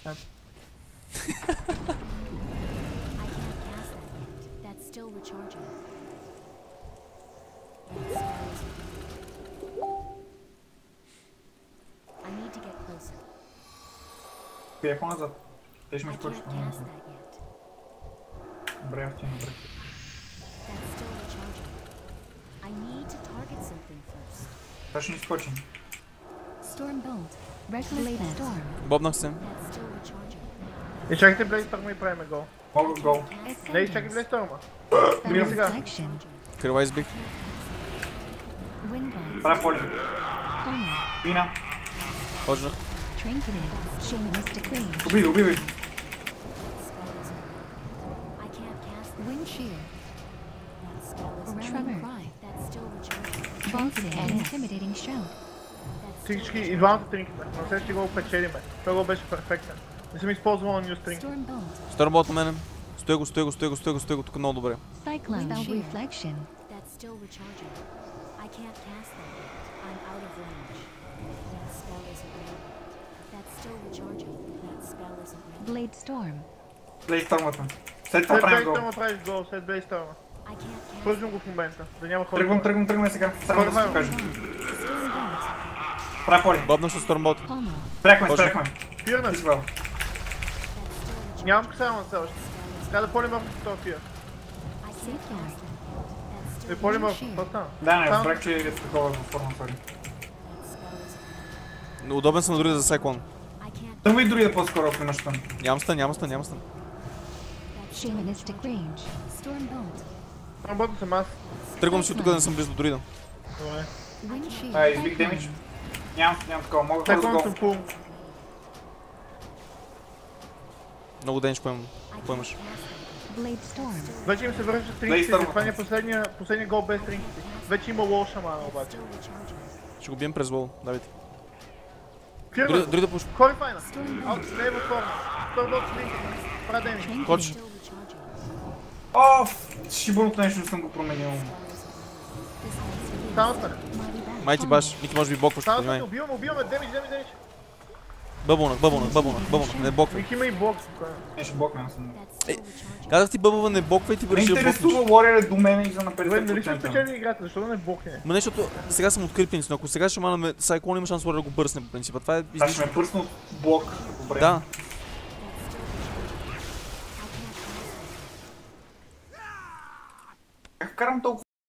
Snap. That's still recharging. I need to get closer. Пие по-назад. Те ще I ме изкочи can't по-назад. cast that yet. Добре, в тяна, добре. That's still recharging. I need to target something first. Това ще ни изкочим. Stormbolt. Reckless storm. Бобнах се. That's still recharging. И чакайте Блейсторма и правиме гол. Мога гол. Не, изчакай Блейсторма. Мирам. Сега. Крила избих. Windball. Правя поле. Homer. Пина. Почнах. Trinketed. Shamanistic range. Убивай, убивай. I can't cast wind shear. That spell is tremor. That's still recharging. Vaulted and intimidating shout. Всички и двамата тринкаме. На следващия гол печелиме. Той гол беше перфектен. Не съм използвал New String. Stormbolt. Stormbolt на мене. Стой го, тук много добре. Cyclone reflection. That's still recharging. I can't cast that yet. I'm out of range. That spell isn't ready. That's still recharging. That spell isn't ready. Blade storm. Блейстормата. След това След правим гол. Блейсторма правиш гол, след Блейсторма. I can't cast. Пържим го в момента, да няма хора. Тръгвам сега. Само да се покажа. Stormbolt. Правя поле. Бобнах с Stormbolt. Pommel. Спряхме. Фирна. Изгвал. Нямам касаемо на селще. Трябва да полим в този фир. I can't cast that yet. That's still Да полим в wind shear. пъста. Да, не, разбрах, че е такова във форма, сори. That spell isn't ready. Удобен съм дори за Cyclone. I can't. Тъм и дори да по-скоро, ако имаш тъм. Нямам стън. That's shamanistic range. Stormbolt. Работа съм аз. Тръгвам си от тук да не съм близо до друида. Добре. Wind shear. Избих демидж. Нямам такова, мога да Секунд гол. съм пул. Много денч поемаш. Blade storm. Вече им се връщат тринките. Блейсторма. Това ни е последния гол без тринките. Вече има лоу шамана обаче. Still recharging. Ще го бием през лол. Давайте. Фирна. Дори да пуш. Кой файна? Аут, не е във форма. Stormbolt с тринките. Правя демидж. Коч. Still recharging. Оф! Шибурното нещо не съм го променил. Само стане. Майти баш. Ники може би блокваш, Само понимай. стане. Убиваме. Демидж. Бъбълнах. Не блоквай. Мик има и блок, спокойно. Не ще блокнем съм. That's still recharging. Казах ти бъбълва, не блоквай, ти Не върши да блокнеш. интересува Warrior до мен и за на Добре, нали сме 50%. спечели играта? Защо да не блокне? Ма не, защото сега съм открит принцип, но ако сега ще манаме Cyclone, има шанс да го бърсне по принципа. Това е Аз ще излишно. ме пръсна от блок. Добре. Да. Как карам толкова